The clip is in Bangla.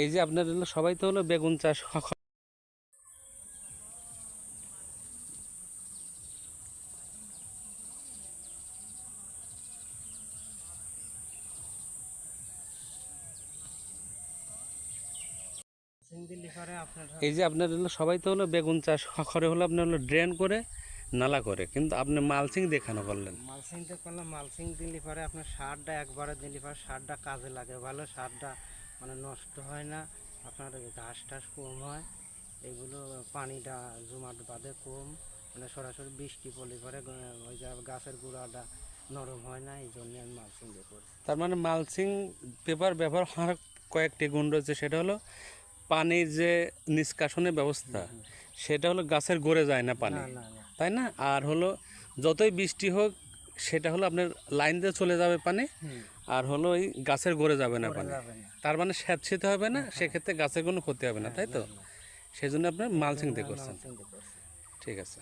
এই যে আপনার হলো সবাই তো হলো বেগুন চাষ এই যে আপনার হলো সবাই তো হলো বেগুন চাষ করে হলো আপনার হলো ড্রেন করে নালা করে, কিন্তু আপনি মালচিং দেখানো করলেন। মালচিং দিয়ে করলাম, মালচিং দিলে পরে আপনার সারটা একবারে দিলে পরে সারটা কাজে লাগে ভালো, সারটা মানে নষ্ট হয় না, আপনার ঘাস টাস কম হয়, এগুলো পানিটা জমাট বাঁধে কম, মানে সরাসরি বৃষ্টি পড়লে পরে ওই যে গাছের গোড়াটা নরম হয় না, এই জন্য আমি মালচিং দিয়ে করি। তার মানে মালচিং পেপার ব্যবহার হওয়ার কয়েকটি গুণ রয়েছে, সেটা হলো পানির যে নিষ্কাশনের ব্যবস্থা সেটা হলো গাছের গড়ে যায় না পানি, তাই না? আর হলো যতই বৃষ্টি হোক সেটা হলো আপনার লাইন দিয়ে চলে যাবে পানি, আর হলো ওই গাছের গড়ে যাবে না পানি, তার মানে স্যাঁতসেঁতে হবে না, সেক্ষেত্রে গাছের কোনো ক্ষতি হবে না, তাই তো? সেই জন্য আপনার মালচিং দিয়ে করছেন। ঠিক আছে।